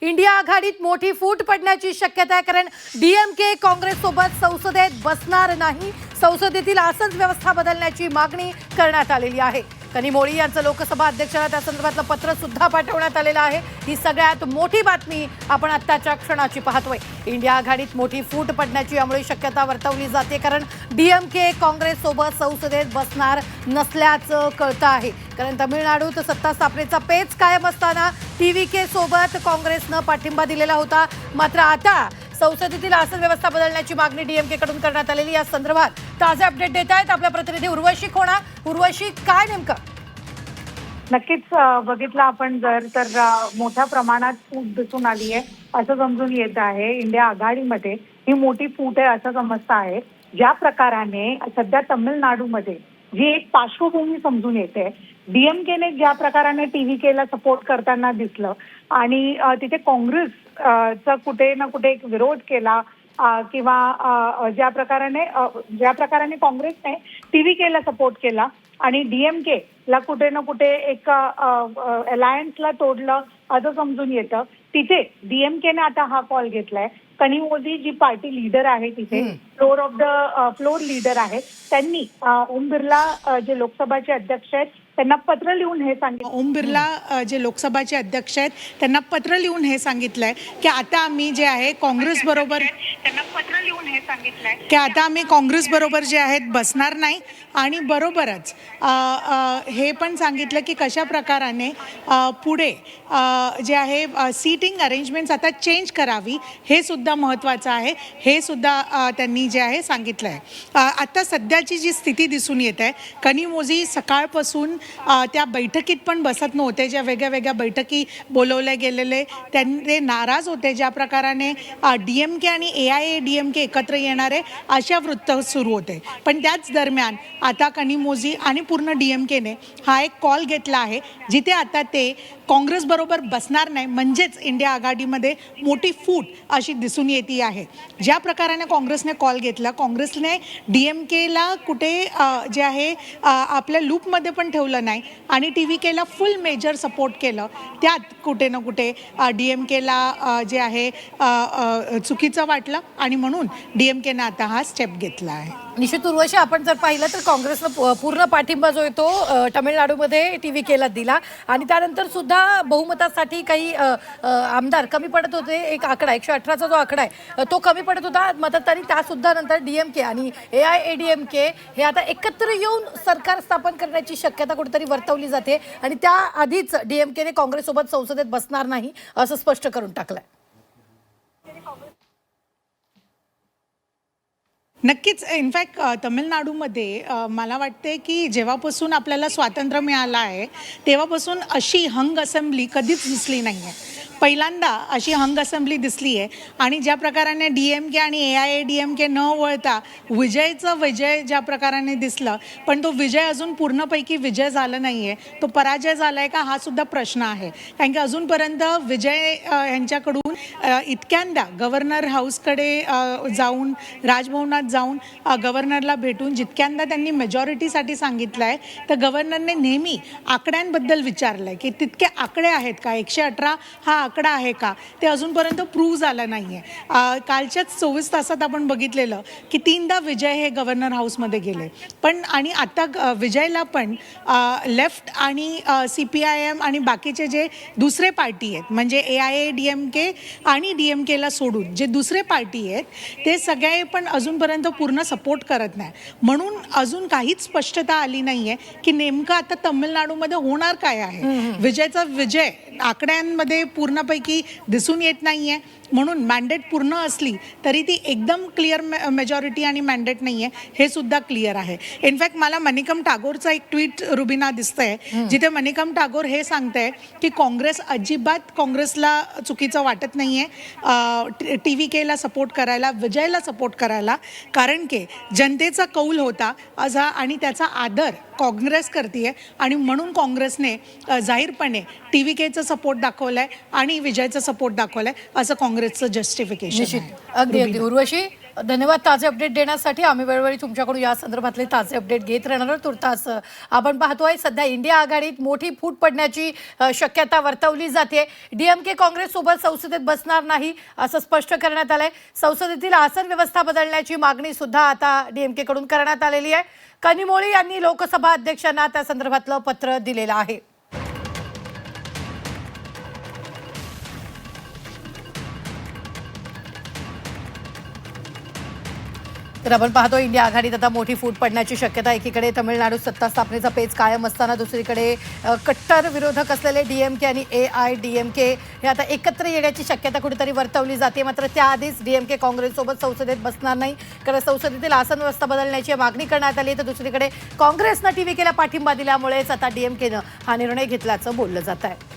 India आघाडीत मोठी फूट पडण्याची शक्यता आहे, कारण डीएमके काँग्रेस सोबत संसदेत बसणार नाही. संसदेतील आसन व्यवस्था बदलण्याची मागणी करण्यात आलेली आहे. कनिमोळी यांचं लोकसभा अध्यक्षांना त्या संदर्भातलं पत्र सुद्धा पाठवण्यात आलेलं आहे. ही सगळ्यात मोठी बातमी आपण आत्ताच्या क्षणाची पाहतोय. इंडिया आघाडीत मोठी फूट पडण्याची यामुळे शक्यता वर्तवली जाते, कारण डीएमके काँग्रेस सोबत संसदेत बसणार नसल्याचं कळतं आहे. कारण तमिळनाडूत सत्ता स्थापनेचा पेच कायम असताना टीव्हीके सोबत काँग्रेसनं पाठिंबा दिलेला होता. मात्र आता संसदेतील आसन व्यवस्था बदलण्याची मागणी डीएमके कडून करण्यात आलेली. या संदर्भात ताजे अपडेट देत आहेत आपल्या प्रतिनिधी उर्वशी खोणा. उर्वशी, काय नेमकं? नक्कीच बघितलं आपण जर तर मोठ्या प्रमाणात फूट दिसून आली आहे असं समजून येत आहे. इंडिया आघाडीमध्ये ही मोठी फूट आहे असं समजतं आहे. ज्या प्रकाराने सध्या तमिळनाडूमध्ये जी एक पार्श्वभूमी समजून येते, डीएमकेने ज्या प्रकाराने टीव्हीकेला सपोर्ट करताना दिसलं आणि तिथे काँग्रेसचा कुठे ना कुठे एक विरोध केला किंवा ज्या प्रकाराने काँग्रेसने टीव्हीकेला सपोर्ट केला आणि डीएमके ला कुठे ना कुठे एक अलायन्सला तोडलं असं समजून येतं. तिथे डीएमकेने आता हा कॉल घेतलाय. कनिमोझी जी पार्टी लीडर आहे तिथे फ्लोर लीडर आहे, त्यांनी ओम बिर्ला जे लोकसभाचे अध्यक्ष आहेत त्यांना पत्र लिहून हे सांगितलं. ओम बिर्ला जे लोकसभाचे अध्यक्ष आहेत त्यांना पत्र लिहून हे सांगितलंय की आता आम्ही जे आहे काँग्रेस बरोबर जे आहेत बसणार नाही. आणि बरोबरच हे पण सांगितलं की कशा प्रकाराने पुढे जे आहे सीटिंग अरेंजमेंट्स आता चेंज करावी, हे सुद्धा महत्त्वाचं आहे. हे सुद्धा त्यांनी जे आहे सांगितलं आहे. आता सध्याची जी स्थिती दिसून येत आहे, कनिमोझी सकाळपासून त्या बैठकीत पण बसत नव्हते. ज्या वेगळ्या वेगळ्या बैठकी बोलवल्या गेलेले ते नाराज होते. ज्या प्रकाराने डीएमके आणि AIADMK एकत्र येणारे अशा वृत्त सुरू होते. पण त्याच दरम्यान आता कनिमोझी आणि पूर्ण डीएमकेने हा एक कॉल घेतला आहे, जिथे आता ते काँग्रेस बरोबर बसणार नाही. म्हणजेच इंडिया आघाडीमध्ये मोठी फूट अशी दिसून येते आहे. ज्या प्रकाराने काँग्रेसने कॉल घेतला, काँग्रेसने डीएमकेला कुठे जे आहे आपल्या लूपमध्ये पण ठेवलं नाही आणि टीव्हीकेला फुल मेजर सपोर्ट केलं. त्यात कुठे ना कुठे डीएमकेला जे आहे चुकीचं वाटलं आणि म्हणून डीएमकेने आता हा स्टेप घेतला आहे. निश्चित उर्वशी, आपण जर पाहिलं तर काँग्रेसनं पूर्ण पाठिंबा जो आहे तो तमिळनाडूमध्ये टीव्हीकेला दिला आणि त्यानंतर सुद्धा बहुमतासाठी काही आमदार कमी पडत होते. एक आकडा 118चा जो आकडा आहे तो कमी पडत होता मतात आणि त्यासुद्धा नंतर डीएमके आणि AIADMK हे आता एकत्र येऊन सरकार स्थापन करण्याची शक्यता कुठेतरी वर्तवली जाते आणि त्याआधीच डीएमकेने काँग्रेससोबत संसदेत बसणार नाही असं स्पष्ट करून टाकलंय. नक्कीच. इनफॅक्ट तमिळनाडूमध्ये मला वाटते की जेव्हापासून आपल्याला स्वातंत्र्य मिळालं आहे तेव्हापासून अशी हंग असेंब्ली कधीच दिसली नाही आहे. पहिल्यांदा अशी हंग असेंब्ली दिसली आहे. आणि ज्या प्रकाराने डीएमके आणि AIADMK न वळता विजय ज्या प्रकाराने दिसलं, पण तो विजय अजून पूर्णपैकी विजय झाला नाही आहे. तो पराजय झाला आहे का हा सुद्धा प्रश्न आहे. कारण की अजूनपर्यंत विजय यांच्याकडून इतक्यांदा गव्हर्नर हाऊसकडे जाऊन, राजभवनात जाऊन गव्हर्नरला भेटून जितक्यांदा त्यांनी मेजॉरिटीसाठी सांगितलं आहे, तर गव्हर्नरने नेहमी आकड्यांबद्दल विचारलं आहे की तितके आकडे आहेत का, 118 हा आकडा आहे का, ते अजूनपर्यंत प्रूव्ह झाला नाही आहे. कालच्याच 24 तासात आपण बघितलेलं की 3दा विजय हे गव्हर्नर हाऊसमध्ये गेले. पण आणि आता विजयला पण लेफ्ट आणि CPIM आणि बाकीचे जे दुसरे पार्टी आहेत, म्हणजे AIADMK आणि DMKला सोडून जे दुसरे पार्टी आहेत ते सगळे पण अजूनपर्यंत पूर्ण सपोर्ट करत नाही. म्हणून अजून काहीच स्पष्टता आली नाही आहे की नेमकं आता तमिळनाडूमध्ये होणार काय आहे. विजयचा विजय आकड्यांमध्ये पूर्णपैकी दिसून येत नाही आहे. म्हणून मॅन्डेट पूर्ण असली तरी ती एकदम क्लिअर मेजॉरिटी आणि मॅन्डेट नाही आहे, हे सुद्धा क्लिअर आहे. इनफॅक्ट मला मणिकम टागोरचा एक ट्विट रुबिना दिसतंय, जिथे मणिकम टागोर हे सांगते की काँग्रेस अजिबात काँग्रेसला चुकीचं वाटत नाही आहे टीव्हीकेला सपोर्ट करायला, विजयला सपोर्ट करायला. कारण की जनतेचा कौल होता असा आणि त्याचा आदर काँग्रेस करते आणि म्हणून काँग्रेसने जाहीरपणे टीव्हीकेचा सपोर्ट दाखवलाय आणि विजयचा सपोर्ट दाखवलाय असं काँग्रेसचं जस्टिफिकेशन आहे. अगदी उर्वशी. धन्यवाद ताजे अपडेट देण्यासाठी. आम्ही वेळोवेळी तुमच्याकडून या संदर्भातले ताजे अपडेट घेत राहणार आहोत. तुर्तास आपण पाहतोय सध्या इंडिया आघाडीत मोठी फूट पडण्याची शक्यता वर्तवली जाते. डीएमके काँग्रेस सोबत संसदेत बसणार नाही असं स्पष्ट करण्यात आलंय. संसदेतील आसन व्यवस्था बदलण्याची मागणी सुद्धा आता डीएमके कडून करण्यात आलेली आहे. कनिमोळी यांनी लोकसभा अध्यक्षांना त्या संदर्भातलं पत्र दिलेलं आहे. तर आपण पाहतो इंडिया आघाडीत आता मोठी फूट पडण्याची शक्यता. एकीकडे तमिळनाडूत सत्ता स्थापनेचा पेच कायम असताना दुसरीकडे कट्टर विरोधक असलेले डीएमके आणि एआयडीएमके हे आता एकत्र येण्याची शक्यता कुठेतरी वर्तवली जाते. मात्र त्याआधीच डीएमके काँग्रेससोबत संसदेत बसणार नाही, कारण संसदेतील आसन व्यवस्था बदलण्याची मागणी करण्यात आली. तर दुसरीकडे काँग्रेसनं टीव्हीकेला पाठिंबा दिल्यामुळेच आता डीएमकेनं हा निर्णय घेतल्याचं बोललं जात आहे.